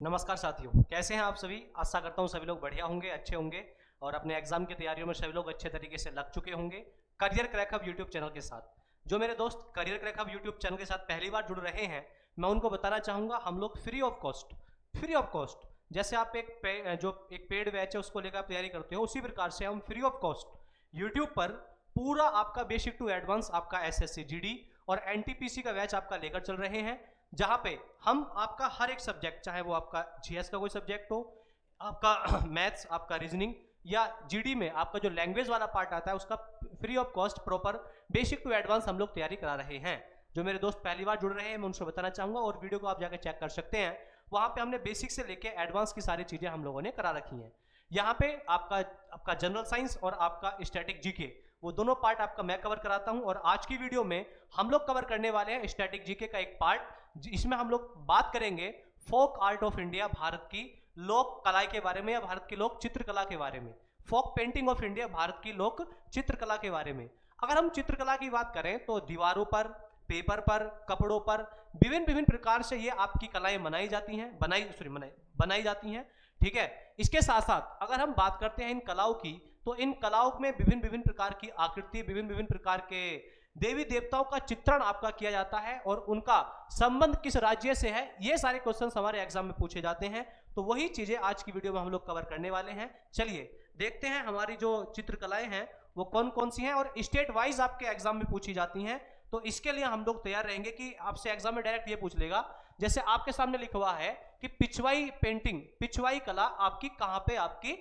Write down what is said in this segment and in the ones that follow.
नमस्कार साथियों, कैसे हैं आप सभी। आशा करता हूं सभी लोग बढ़िया होंगे, अच्छे होंगे और अपने एग्जाम की तैयारियों में सभी लोग अच्छे तरीके से लग चुके होंगे career crack hub YouTube channel के साथ। जो मेरे दोस्त career crack hub YouTube channel के साथ पहली बार जुड़ रहे हैं, मैं उनको बताना चाहूँगा, हम लोग फ्री ऑफ कॉस्ट जैसे आप जो एक पेड बैच है उसको लेकर आप तैयारी करते हो, उसी प्रकार से हम फ्री ऑफ कॉस्ट यूट्यूब पर पूरा आपका बेसिक टू एडवांस आपका एसएससी जीडी और एनटीपीसी का बैच आपका लेकर चल रहे हैं, जहां पे हम आपका हर एक सब्जेक्ट, चाहे वो आपका जीएस का कोई सब्जेक्ट हो, आपका मैथ्स, आपका रीजनिंग या जीडी में आपका जो लैंग्वेज वाला पार्ट आता है, उसका free of cost proper basic to advance हम लोग तैयारी करा रहे हैं। जो मेरे दोस्त पहली बार जुड़ रहे हैं मैं उनसे बताना चाहूंगा, और वीडियो को आप जाकर चेक कर सकते हैं। वहां पे हमने बेसिक से लेके एडवांस की सारी चीजें हम लोगों ने करा रखी हैं। यहाँ पे आपका जनरल साइंस और आपका स्टैटिक जीके, वो दोनों पार्ट आपका मैं कवर कराता हूं। और आज की वीडियो में हम लोग कवर करने वाले हैं स्टैटिक जीके का एक पार्ट। इसमें हम लोग बात करेंगे folk art of India, Bharat की लोक कला के बारे में या भारत की लोक चित्रकला के बारे में। Folk painting of India, Bharat की लोक चित्रकला के बारे में। अगर हम चित्रकला की बात करें तो दीवारों पर, पेपर पर, कपड़ों पर विभिन्न विभिन्न प्रकार से ये आपकी कलाएं बनाई जाती हैं, बनाई जाती हैं। ठीक है। इसके साथ साथ अगर हम बात करते हैं इन कलाओं की, तो इन कलाओं में विभिन्न विभिन्न प्रकार की आकृति, विभिन्न विभिन्न प्रकार के देवी देवताओं का चित्रण आपका किया जाता है और उनका संबंध किस राज्य से है, ये सारे क्वेश्चंस हमारे एग्जाम में पूछे जाते हैं। तो वही चीजें आज की वीडियो में हम लोग कवर करने वाले हैं। चलिए देखते हैं हमारी जो चित्रकलाएं हैं वो कौन कौन सी हैं और स्टेट वाइज आपके एग्जाम में पूछी जाती हैं। तो इसके लिए हम लोग तैयार रहेंगे कि आपसे एग्जाम में डायरेक्ट ये पूछ लेगा, जैसे आपके सामने लिखा हुआ है कि पिछवाई पेंटिंग, पिछवाई कला आपकी कहां पे आपकी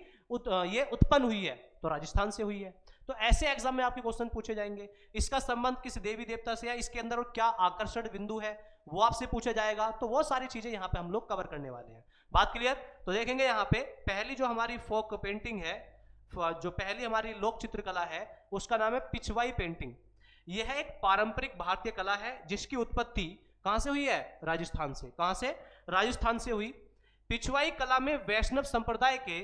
ये उत्पन्न हुई है, तो राजस्थान से हुई है। तो ऐसे एग्जाम में आपके क्वेश्चन पूछे जाएंगे। इसका संबंध किस देवी देवता से है, इसके अंदर क्या आकर्षण बिंदु है, वो आपसे पूछा जाएगा। तो वो सारी चीजें यहाँ पे हम लोग कवर करने वाले हैं। बात क्लियर। तो देखेंगे यहाँ पे पहली जो हमारी फोक पेंटिंग है, जो पहली हमारी लोक चित्रकला है, उसका नाम है पिछवाई पेंटिंग। यह एक पारंपरिक भारतीय कला है जिसकी उत्पत्ति कहां से हुई है, राजस्थान से। कहां से, राजस्थान से हुई। पिछवाई कला में वैष्णव संप्रदाय के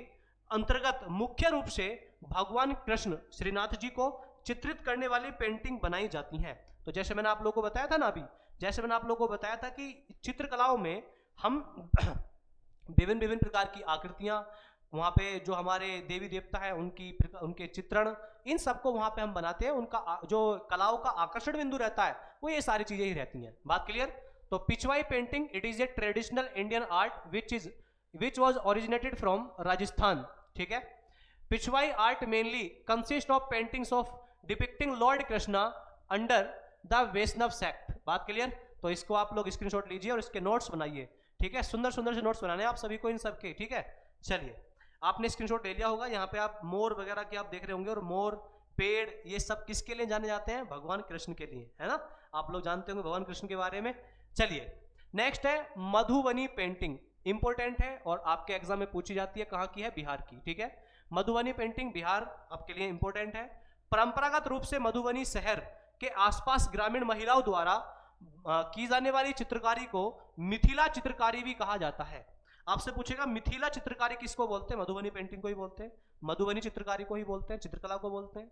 अंतर्गत मुख्य रूप से भगवान कृष्ण श्रीनाथ जी को चित्रित करने वाली पेंटिंग बनाई जाती हैं। तो जैसे मैंने आप लोगों को बताया था ना, अभी जैसे मैंने आप लोगों को बताया था कि चित्रकलाओं में हम विभिन्न विभिन्न प्रकार की आकृतियां, वहां पे जो हमारे देवी देवता है उनके चित्रण, इन सबको वहां पे हम बनाते हैं। उनका जो कलाओं का आकर्षण बिंदु रहता है वो ये सारी चीजें ही रहती हैं। बात क्लियर। तो Pichwai painting, it is a traditional Indian art which was originated from Rajasthan. ठीक है। Pichwai art mainly consist of paintings of depicting lord Krishna under the Vaishnav sect. बात क्लियर। तो इसको आप लोग स्क्रीनशॉट लीजिए और इसके नोट्स बनाइए। ठीक है, सुंदर सुंदर से नोट्स बनाने आप सभी को इन सबके। ठीक है, चलिए आपने स्क्रीनशॉट ले लिया होगा। यहाँ पे आप मोर वगैरह के आप देख रहे होंगे, और मोर, पेड़, ये सब किसके लिए जाने जाते हैं, भगवान कृष्ण के लिए, है ना। आप लोग जानते होंगे भगवान कृष्ण के बारे में। चलिए नेक्स्ट है मधुबनी पेंटिंग। इंपॉर्टेंट है और आपके एग्जाम में पूछी जाती है, कहाँ की है, बिहार की। ठीक है, मधुबनी पेंटिंग बिहार आपके लिए इंपॉर्टेंट है। परंपरागत रूप से मधुबनी शहर के आसपास ग्रामीण महिलाओं द्वारा की जाने वाली चित्रकारी को मिथिला चित्रकारी भी कहा जाता है। आपसे पूछेगा मिथिला चित्रकारी किसको बोलते हैं, मधुबनी पेंटिंग को ही बोलते हैं, मधुबनी चित्रकारी को ही बोलते हैं, चित्रकला को बोलते हैं।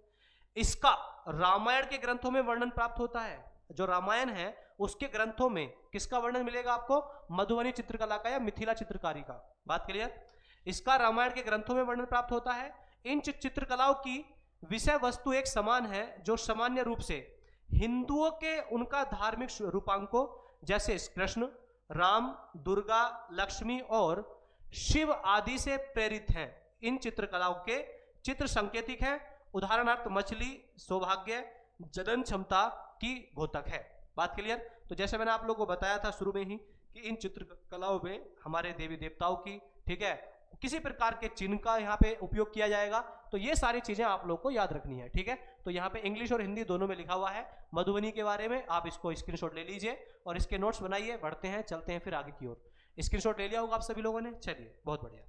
इसका रामायण के ग्रंथों में वर्णन प्राप्त होता है। जो रामायण है उसके ग्रंथों में किसका वर्णन मिलेगा आपको, मधुबनी चित्रकला का या मिथिला चित्रकारी का। बात क्लियर। इसका रामायण के ग्रंथों में वर्णन प्राप्त होता है। इन चित्रकलाओं की विषय वस्तु एक समान है, जो सामान्य रूप से हिंदुओं के उनका धार्मिक रूपांकों जैसे कृष्ण, राम, दुर्गा, लक्ष्मी और शिव आदि से प्रेरित हैं। इन चित्रकलाओं के चित्र सांकेतिक हैं। उदाहरणार्थ मछली सौभाग्य, जनन क्षमता की घोतक है। बात क्लियर। तो जैसे मैंने आप लोगों को बताया था शुरू में ही कि इन चित्रकलाओं में हमारे देवी देवताओं की, ठीक है, किसी प्रकार के चिन्ह का यहाँ पे उपयोग किया जाएगा। तो ये सारी चीजें आप लोग को याद रखनी है। ठीक है, तो यहाँ पे इंग्लिश और हिंदी दोनों में लिखा हुआ है मधुबनी के बारे में। आप इसको स्क्रीनशॉट ले लीजिए और इसके नोट्स बनाइए। बढ़ते हैं, चलते हैं फिर आगे की ओर। स्क्रीनशॉट ले लिया होगा आप सभी लोगों ने। चलिए बहुत बढ़िया।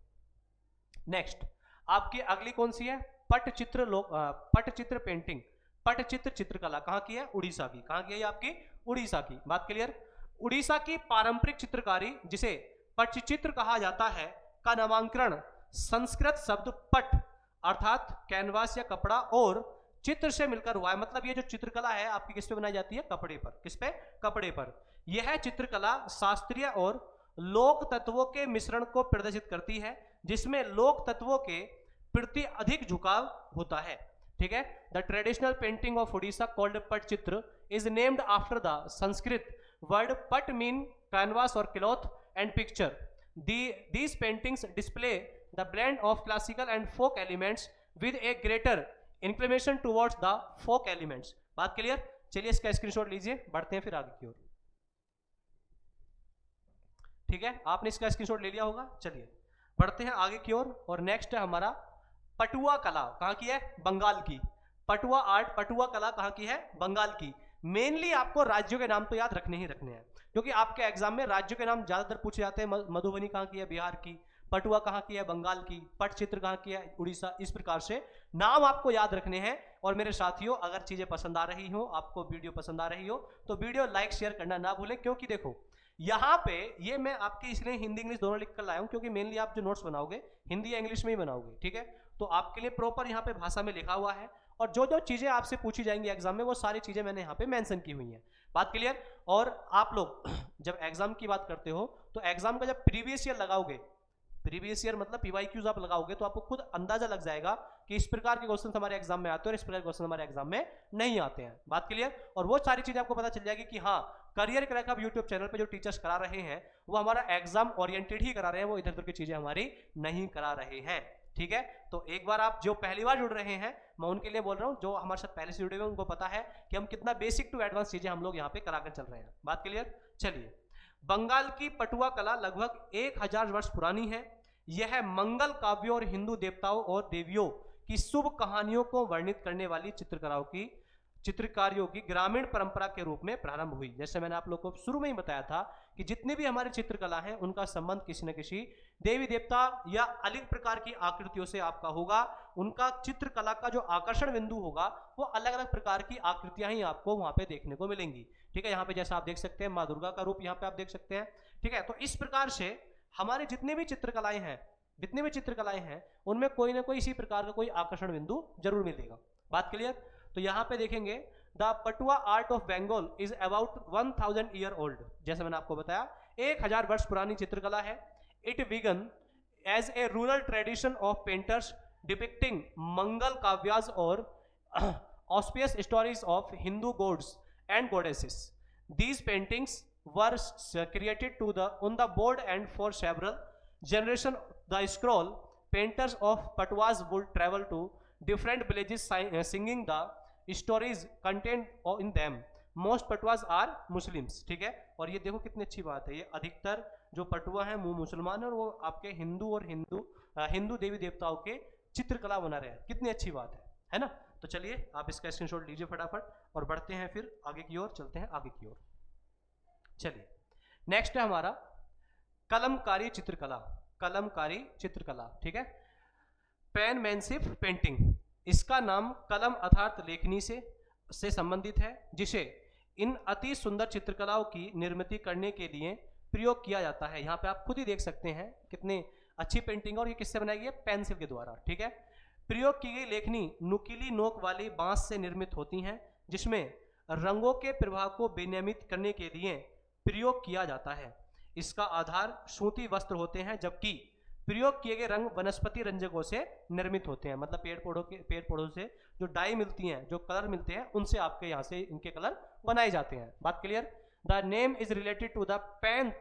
नेक्स्ट आपकी अगली कौन सी है, पटचित्र पेंटिंग। पटचित्र चित्रकला कहाँ की है, उड़ीसा की। कहाँ की है आपकी, उड़ीसा की। बात क्लियर। उड़ीसा की पारंपरिक चित्रकारी जिसे पटचित्र कहा जाता है का नामांकन संस्कृत शब्द पट अर्थात कैनवास या कपड़ा और चित्र से मिलकर हुआ है। मतलब ये जो चित्रकला है आपकी किस पे बनाई जाती है, कपड़े पर। किस पे, कपड़े पर। यह चित्रकला शास्त्रीय और लोक तत्वों के मिश्रण को प्रदर्शित करती है, जिसमें लोक तत्वों के प्रति अधिक झुकाव होता है। ठीक है, the traditional painting of Orissa called Patachitra is named after the Sanskrit word pat mean canvas और cloth and picture. These paintings display the blend of classical and folk elements with a greater inclination towards the folk elements। बात clear? चलिए इसका screenshot लीजिए, बढ़ते हैं फिर आगे की ओर। ठीक है, आपने इसका स्क्रीनशॉट ले लिया होगा। चलिए बढ़ते हैं आगे की ओर। और नेक्स्ट है हमारा पटुआ कला। कहाँ की है? बंगाल की। पटुआ आर्ट, पटुआ कला कहाँ की है? बंगाल की। मेनली आपको राज्यों के नाम तो याद रखने ही रखने हैं, क्योंकि आपके एग्जाम में राज्यों के नाम ज्यादातर पूछे जाते हैं। मधुबनी कहाँ की है? बिहार की। पटुआ कहाँ की है? बंगाल की। पटचित्र कहाँ की है? उड़ीसा। इस प्रकार से नाम आपको याद रखने हैं। और मेरे साथियों, अगर चीजें पसंद आ रही हो, आपको वीडियो पसंद आ रही हो, तो वीडियो लाइक शेयर करना ना भूलें। क्योंकि देखो यहाँ पे ये मैं आपके इसलिए हिंदी इंग्लिश दोनों लिख कर लाया हूँ, क्योंकि मेनली आप जो नोट्स बनाओगे हिंदी या इंग्लिश में ही बनाओगे। ठीक है, तो आपके लिए प्रॉपर यहाँ पे भाषा में लिखा हुआ है, और जो जो चीजें आपसे पूछी जाएंगी एग्जाम में वो सारी चीजें मैंने यहाँ पे मेंशन की हुई हैं। बात क्लियर? और आप लोग जब एग्जाम की बात करते हो तो एग्जाम का जब प्रीवियस ईयर लगाओगे, प्रीवियस ईयर मतलब पीवाईक्यूज आप लगाओगे, तो आपको खुद अंदाजा लग जाएगा कि इस प्रकार के क्वेश्चन हमारे एग्जाम में आते हैं और इस प्रकार के क्वेश्चन हमारे एग्जाम में नहीं आते हैं। बात क्लियर? और वो सारी चीजें आपको पता चल जाएगी कि हाँ, करियर क्रैकअप यूट्यूब चैनल पे जो टीचर्स करा रहे हैं वो हमारा एग्जाम ओरिएंटेड ही करा रहे हैं, वो इधर उधर की चीजें हमारी नहीं करा रहे हैं। ठीक है, तो एक बार आप जो पहली बार जुड़ रहे हैं, मैं उनके लिए बोल रहा हूँ, जो हमारे साथ पहले से जुड़े हुए उनको पता है कि हम कितना बेसिक टू एडवांस चीजें हम लोग यहाँ पे कराकर चल रहे हैं। बात क्लियर? चलिए, बंगाल की पटुआ कला लगभग 1000 वर्ष पुरानी है। यह मंगल काव्यों और हिंदू देवताओं और देवियों की शुभ कहानियों को वर्णित करने वाली चित्रकारियों की ग्रामीण परंपरा के रूप में प्रारंभ हुई। जैसे मैंने आप लोगों को शुरू में ही बताया था कि जितनी भी हमारी चित्रकला है उनका संबंध किसी न किसी देवी देवता या अलग प्रकार की आकृतियों से आपका होगा। उनका चित्रकला का जो आकर्षण बिंदु होगा वो अलग अलग प्रकार की आकृतियां ही आपको वहां पे देखने को मिलेंगी। ठीक है, यहाँ पे जैसा आप देख सकते हैं माँ दुर्गा का रूप यहाँ पे आप देख सकते हैं। ठीक है, तो इस प्रकार से हमारे जितने भी चित्रकलाएं हैं उनमें कोई ना कोई इसी प्रकार का कोई आकर्षण बिंदु जरूर मिलेगा। बात क्लियर? तो यहाँ पे देखेंगे the Patua art of Bengal is about 1000 year old. जैसे मैंने आपको बताया 1000 वर्ष पुरानी चित्रकला है। It began as a rural tradition of painters depicting Mangal Kavyas और auspicious stories of Hindu gods and goddesses. These paintings were created on the board and for several generations. The scroll painters of Patwas would travel to different villages singing the stories contained in them. Most Patwas are Muslims। ठीक है, और ये देखो कितनी अच्छी बात है, ये अधिकतर जो पटुआ हैं वो मुसलमान है और वो आपके हिंदू देवी देवताओं के चित्रकला बना रहे हैं। कितनी अच्छी बात है ना? तो चलिए आप इसका स्क्रीनशॉट लीजिए फटाफट और बढ़ते हैं फिर आगे की ओर, चलते हैं आगे की ओर। चलिए, नेक्स्ट है हमारा कलमकारी चित्रकला। कलमकारी चित्रकला, ठीक है, पेनमैनशिप पेंटिंग। इसका नाम कलम अर्थात लेखनी से संबंधित है, जिसे इन अति सुंदर चित्रकलाओं की निर्मित करने के लिए प्रयोग किया जाता है। यहाँ पे आप खुद ही देख सकते हैं कितनी अच्छी पेंटिंग, और ये किससे बनाई गई है? पेंसिल के द्वारा। ठीक है, प्रयोग की गई लेखनी नुकीली नोक वाली बांस से निर्मित होती हैं, जिसमें रंगों के प्रभाव को विनियमित करने के लिए प्रयोग किया जाता है। इसका आधार सूती वस्त्र होते हैं, जबकि प्रयोग किए गए रंग वनस्पति रंजकों से निर्मित होते हैं। मतलब पेड़ पौधों से जो डाई मिलती हैं, जो कलर मिलते हैं, उनसे आपके यहाँ से इनके कलर बनाए जाते हैं। बात clear? The name is related to the pen.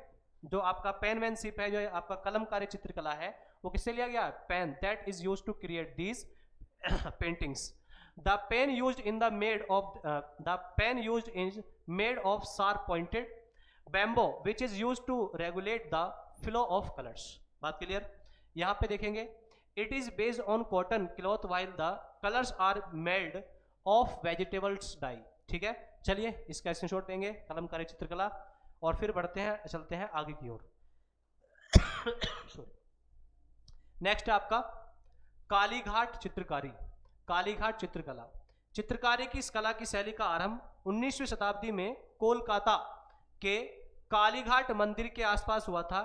जो आपका पेनमैनशिप है, जो आपका कलमकारी चित्रकला है, वो किससे लिया गया? Pen that is used to create these paintings. The pen used is made of sharp pointed bamboo which is used to regulate the flow of colors। बात क्लियर? यहाँ पे देखेंगे it is based on cotton cloth while the colors are made of vegetables dye। ठीक है, चलिए इसका screenshot लेंगे कलमकारी चित्रकला और फिर बढ़ते हैं, चलते हैं आगे की ओर। नेक्स्ट है आपका कालीघाट चित्रकारी। कालीघाट चित्रकला। चित्रकारी की इस कला की शैली का आरंभ 19वीं शताब्दी में कोलकाता के कालीघाट मंदिर के आसपास हुआ था।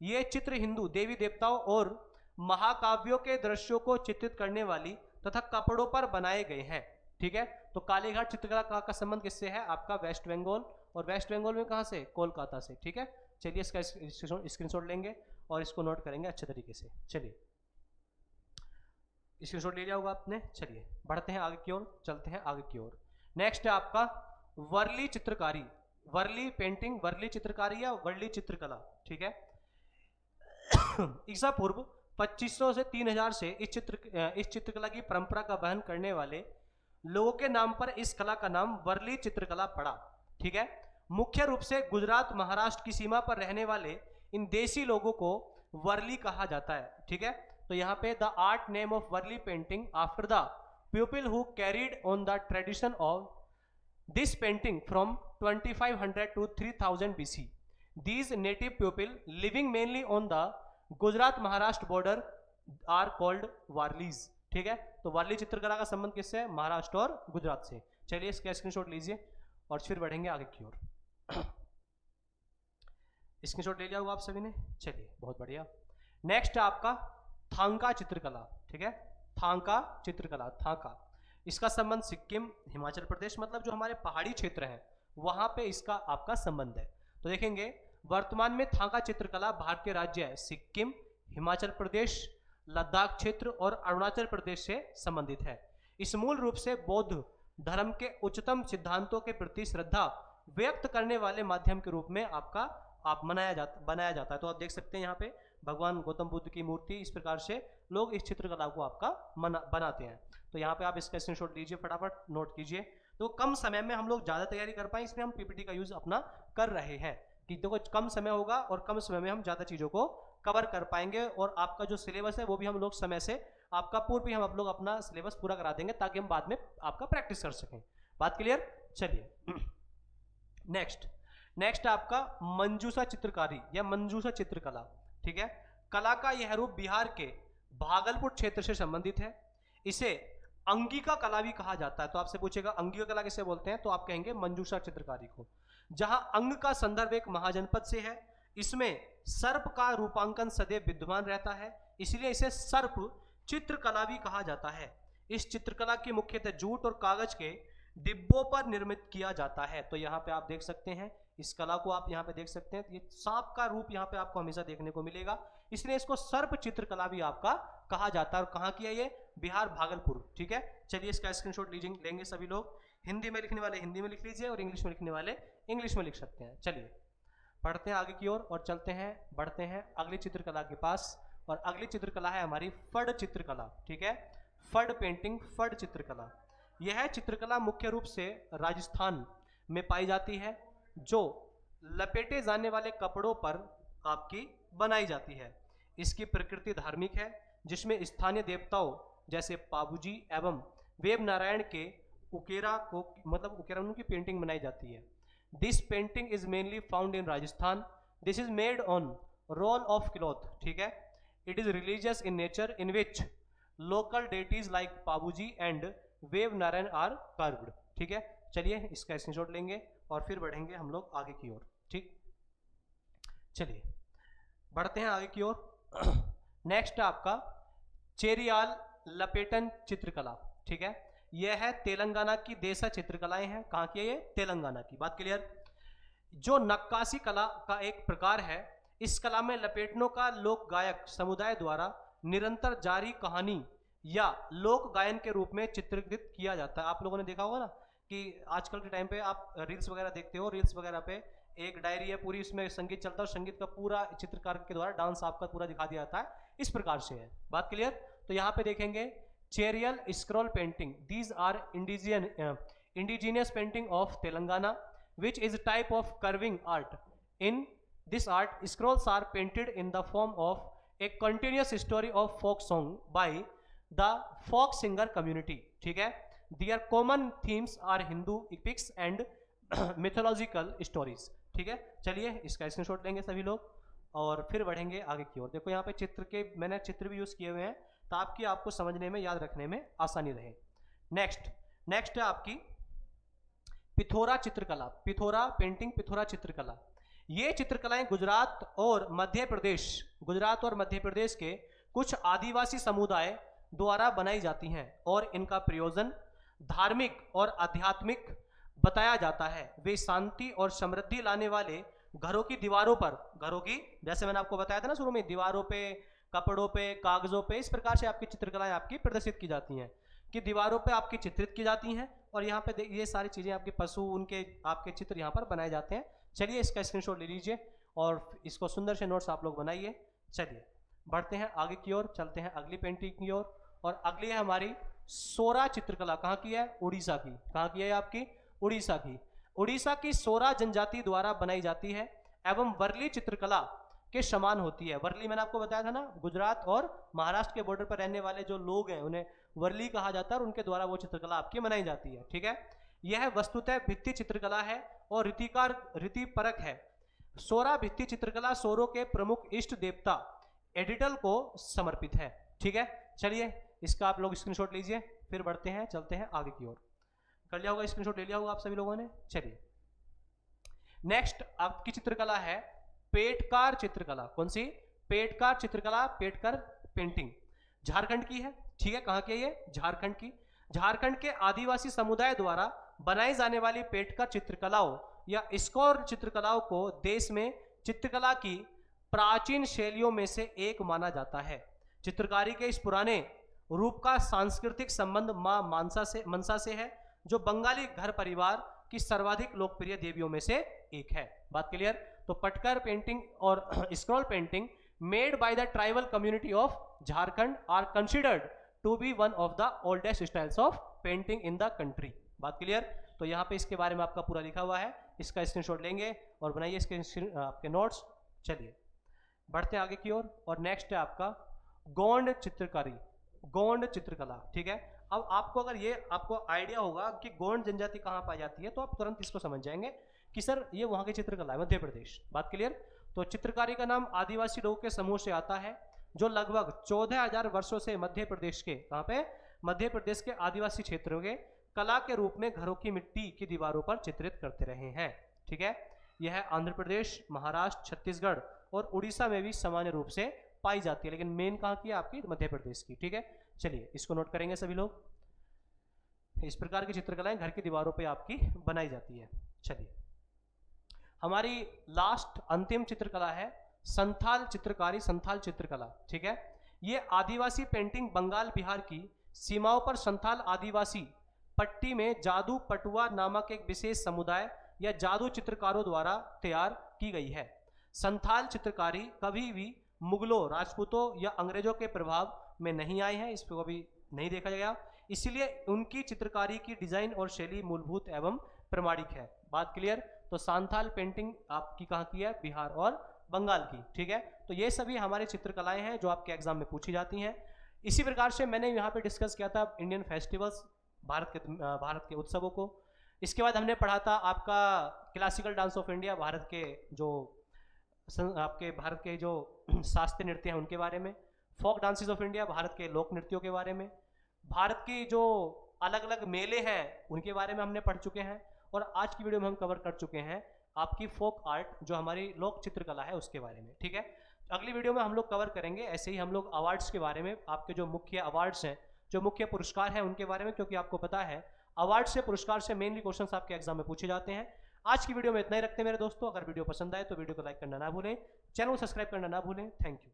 ये चित्र हिंदू देवी देवताओं और महाकाव्यों के दृश्यों को चित्रित करने वाली तथा कपड़ों पर बनाए गए हैं। ठीक है, तो कालीघाट चित्रकला का संबंध किससे है? आपका वेस्ट बंगाल, और वेस्ट बंगाल में कहां से? कोलकाता से। ठीक है, चलिए इसका स्क्रीनशॉट लेंगे और इसको नोट करेंगे अच्छे तरीके से। चलिए स्क्रीनशॉट ले लिया होगा आपने। चलिए बढ़ते हैं आगे की ओर, चलते हैं आगे की ओर। नेक्स्ट है आपका वर्ली चित्रकारी, वर्ली पेंटिंग, वर्ली चित्रकारी या वर्ली चित्रकला, ठीक है। ईसा पूर्व 2500 से 3000 से इस चित्रकला की परंपरा का वहन करने वाले लोगों के नाम पर इस कला का नाम वर्ली चित्रकला पड़ा, ठीक है। मुख्य रूप से गुजरात महाराष्ट्र की सीमा पर रहने वाले इन देसी लोगों को वर्ली कहा जाता है, ठीक है। तो यहाँ पे the art name of Warli painting after the people who carried on the tradition of this painting from 2500 to 3000 BC. These native people living mainly on the Gujarat Maharashtra border are called Warlis, ठीक है। तो वारली चित्रकला का संबंध किससे है? महाराष्ट्र और गुजरात से। चलिए इसका स्क्रीनशॉट लीजिए और फिर बढ़ेंगे आगे की ओर। स्क्रीनशॉट ले लिया होगा आप सभी ने। चलिए बहुत बढ़िया। नेक्स्ट है आपका थांका चित्रकला, ठीक है। थांका चित्रकला, थांका, इसका संबंध सिक्किम, हिमाचल प्रदेश, मतलब जो हमारे पहाड़ी क्षेत्र हैं वहां पे इसका आपका संबंध है। तो देखेंगे वर्तमान में थांका चित्रकला भारतीय राज्य है सिक्किम, हिमाचल प्रदेश, लद्दाख क्षेत्र और अरुणाचल प्रदेश से संबंधित है। इस मूल रूप से बौद्ध धर्म के उच्चतम सिद्धांतों के प्रति श्रद्धा व्यक्त करने वाले माध्यम के रूप में आपका बनाया जाता है। तो आप देख सकते हैं यहाँ पे भगवान गौतम बुद्ध की मूर्ति, इस प्रकार से लोग इस चित्रकला को आपका बनाते हैं। तो यहाँ पे आप इसका स्क्रीनशॉट लीजिए, फटाफट नोट कीजिए। तो कम समय में हम लोग ज़्यादा तैयारी कर पाए, इसलिए हम पीपीटी का यूज़ अपना कर रहे हैं कि देखो कम समय होगा और कम समय में हम ज़्यादा चीज़ों को कवर कर पाएंगे और आपका जो सिलेबस है वो भी हम लोग समय से आपका पूर्व भी हम लोग अपना सिलेबस पूरा करा देंगे ताकि हम बाद में आपका प्रैक्टिस कर सकें। बात क्लियर? चलिए नेक्स्ट आपका मंजूषा चित्रकारी या मंजूषा चित्रकला, ठीक है। कला का यह रूप बिहार के भागलपुर क्षेत्र से संबंधित है। इसे अंगिका कला भी कहा जाता है। तो आपसे पूछेगा अंगिका कला किसे बोलते हैं, तो आप कहेंगे मंजूषा चित्रकारी को। जहां अंग का संदर्भ एक महाजनपद से है, इसमें सर्प का रूपांकन सदैव विद्यमान रहता है, इसलिए इसे सर्प चित्रकला भी कहा जाता है। इस चित्रकला की मुख्यतः जूट और कागज के डिब्बों पर निर्मित किया जाता है। तो यहाँ पे आप देख सकते हैं इस कला को, आप यहाँ पे देख सकते हैं, ये सांप का रूप यहाँ पे आपको हमेशा देखने को मिलेगा, इसलिए इसको सर्प चित्रकला भी आपका कहा जाता है। और कहाँ की है ये? बिहार, भागलपुर, ठीक है। चलिए इसका स्क्रीनशॉट लेंगे सभी लोग। हिंदी में लिखने वाले हिंदी में लिख लीजिए और इंग्लिश में लिखने वाले इंग्लिश में लिख सकते हैं। चलिए पढ़ते हैं आगे की ओर और चलते हैं, बढ़ते हैं अगली चित्रकला के पास। और अगली चित्रकला है हमारी फड चित्रकला, ठीक है। फड पेंटिंग, फड चित्रकला। यह चित्रकला मुख्य रूप से राजस्थान में पाई जाती है, जो लपेटे जाने वाले कपड़ों पर आपकी बनाई जाती है। इसकी प्रकृति धार्मिक है, जिसमें स्थानीय देवताओं जैसे पाबूजी एवं वेब नारायण के उकेरा की पेंटिंग बनाई जाती है। This painting is mainly found in Rajasthan. This is made on roll of cloth, ठीक है। It is religious in nature in which local deities like Pabuji and Dev Narayan are carved, ठीक है। चलिए इसका स्क्रीनशॉट लेंगे और फिर बढ़ेंगे हम लोग आगे की ओर, ठीक। चलिए बढ़ते हैं आगे की ओर। नेक्स्ट आपका चेरियाल लपेटन चित्रकला, ठीक है। यह है तेलंगाना की देसा चित्रकलाएं हैं। कहाँ की है ये? तेलंगाना की। बात क्लियर? जो नक्काशी कला का एक प्रकार है, इस कला में लपेटनों का लोक गायक समुदाय द्वारा निरंतर जारी कहानी या लोक गायन के रूप में चित्रित किया जाता है। आप लोगों ने देखा होगा ना कि आजकल के टाइम पे आप रील्स वगैरह देखते हो, रील्स वगैरह पे एक डायरी है पूरी, उसमें संगीत चलता है और संगीत का पूरा चित्रकार के द्वारा डांस आपका पूरा दिखा दिया जाता है, इस प्रकार से है। बात क्लियर? तो यहाँ पे देखेंगे Cherial scroll painting, these are indigenous painting of Telangana which is type of curving art. In this art scrolls are painted in the form of a continuous story of folk song by the folk singer community, ठीक है। Their common themes are Hindu epics and mythological stories, ठीक है। चलिए इसका screenshot लेंगे सभी लोग और फिर बढ़ेंगे आगे की ओर। देखो यहाँ पे मैंने चित्र भी यूज किए हुए हैं ताकि आपको समझने में, याद रखने में आसानी रहे। नेक्स्ट है आपकी पिथोरा चित्रकला, पिथोरा पेंटिंग, पिथोरा चित्रकला। ये चित्रकलाएं गुजरात और मध्य प्रदेश के कुछ आदिवासी समुदाय द्वारा बनाई जाती हैं और इनका प्रयोजन धार्मिक और आध्यात्मिक बताया जाता है। वे शांति और समृद्धि लाने वाले घरों की दीवारों पर, घरों की, जैसे मैंने आपको बताया था ना शुरू में, दीवारों पे, कपड़ों पे, कागजों पे, इस प्रकार से आपकी चित्रकलाएं आपकी प्रदर्शित की जाती हैं, कि दीवारों पे आपकी चित्रित की जाती हैं। और यहाँ पे ये सारी चीजें आपके पशु, उनके आपके चित्र यहाँ पर बनाए जाते हैं। चलिए इसका स्क्रीनशॉट ले लीजिए और इसको सुंदर से नोट्स आप लोग बनाइए। चलिए बढ़ते हैं आगे की ओर, चलते हैं अगली पेंटिंग की ओर। और अगली है हमारी सोरा चित्रकला। कहाँ की है? उड़ीसा की। कहाँ की है आपकी? उड़ीसा की। उड़ीसा की सोरा जनजाति द्वारा बनाई जाती है एवं वर्ली चित्रकला के समान होती है। वर्ली मैंने आपको बताया था ना, गुजरात और महाराष्ट्र के बॉर्डर पर रहने वाले जो लोग हैं उन्हें वर्ली कहा जाता है, और उनके द्वारा वो चित्रकला आपकी बनाई जाती है। ठीक है, यह वस्तुतः भित्ति चित्रकला है और रीतिपरक है। सोरा भित्ति चित्रकला सोरों के प्रमुख इष्ट देवता एडिटल को समर्पित है। ठीक है, चलिए इसका आप लोग स्क्रीनशॉट लीजिए, फिर बढ़ते हैं, चलते हैं आगे की ओर। कर लिया होगा, स्क्रीनशॉट ले लिया होगा आप सभी लोगों ने। चलिए नेक्स्ट आपकी चित्रकला है पेटकार चित्रकला। कौन सी? पेटकार चित्रकला, पेटकर पेंटिंग, झारखंड की है। ठीक है, कहां की है ये? झारखंड की। झारखंड के आदिवासी समुदाय द्वारा बनाई जाने वाली पेटकर चित्रकलाओं या स्कोर चित्रकलाओं को देश में चित्रकला की प्राचीन शैलियों में से एक माना जाता है। चित्रकारी के इस पुराने रूप का सांस्कृतिक संबंध मां मनसा से है, जो बंगाली घर परिवार की सर्वाधिक लोकप्रिय देवियों में से एक है। बात क्लियर? तो पटकर पेंटिंग और scroll painting made by the tribal community of Jharkhand are considered to be one of the oldest styles of painting in the country. बात क्लियर? तो यहाँ पे इसके बारे में आपका पूरा लिखा हुआ है, इसका स्क्रीनशॉट लेंगे और बनाइए इसके आपके नोट्स। चलिए बढ़ते हैं आगे की ओर। और नेक्स्ट है आपका गोंड चित्रकारी, गोंड चित्रकला। ठीक है, अब आपको अगर ये आपको आइडिया होगा कि गोंड जनजाति कहाँ पाई जाती है, तो आप तुरंत इसको समझ जाएंगे कि सर ये वहाँ की चित्रकला है, मध्य प्रदेश। बात क्लियर? तो चित्रकारी का नाम आदिवासी लोगों के समूह से आता है, जो लगभग 14,000 वर्षों से मध्य प्रदेश के, कहाँ पे? मध्य प्रदेश के आदिवासी क्षेत्रों के कला के रूप में घरों की मिट्टी की दीवारों पर चित्रित करते रहे हैं। ठीक है, यह आंध्र प्रदेश, महाराष्ट्र, छत्तीसगढ़ और उड़ीसा में भी सामान्य रूप से पाई जाती है, लेकिन मेन कहाँ की? आपकी मध्य प्रदेश की। ठीक है, चलिए इसको नोट करेंगे सभी लोग। इस प्रकार की चित्रकलाएं घर की दीवारों पे आपकी बनाई जाती है। चलिए हमारी लास्ट अंतिम चित्रकला है संथाल चित्रकारी, संथाल चित्रकला। ठीक है, ये आदिवासी पेंटिंग बंगाल बिहार की सीमाओं पर संथाल आदिवासी पट्टी में जादू पटुआ नामक एक विशेष समुदाय या जादू चित्रकारों द्वारा तैयार की गई है। संथाल चित्रकारी कभी भी मुगलों, राजपूतों या अंग्रेजों के प्रभाव में नहीं आए हैं, इसको कभी नहीं देखा गया, इसलिए उनकी चित्रकारी की डिजाइन और शैली मूलभूत एवं प्रमाणिक है। बात क्लियर? तो संथाल पेंटिंग आपकी कहाँ की है? बिहार और बंगाल की। ठीक है, तो ये सभी हमारी चित्रकलाएं हैं जो आपके एग्जाम में पूछी जाती हैं। इसी प्रकार से मैंने यहाँ पे डिस्कस किया था इंडियन फेस्टिवल्स, भारत के उत्सवों को। इसके बाद हमने पढ़ा था आपका classical dance of India, Bharat के जो शास्त्रीय नृत्य हैं उनके बारे में, folk dances of India, Bharat के लोक नृत्यों के बारे में, भारत की जो अलग अलग मेले हैं उनके बारे में हमने पढ़ चुके हैं, और आज की वीडियो में हम कवर कर चुके हैं आपकी फोक आर्ट, जो हमारी लोक चित्रकला है उसके बारे में। ठीक है, अगली वीडियो में हम लोग कवर करेंगे ऐसे ही हम लोग अवार्ड्स के बारे में, आपके जो मुख्य अवार्ड्स हैं, जो मुख्य पुरस्कार हैं उनके बारे में, क्योंकि आपको पता है अवार्ड से, पुरस्कार से मेनली क्वेश्चंस आपके एग्जाम में पूछे जाते हैं। आज की वीडियो में इतना ही रखते हैं मेरे दोस्तों। अगर वीडियो पसंद आए तो वीडियो को लाइक करना ना भूलें, चैनल को सब्सक्राइब करना ना भूलें। Thank you.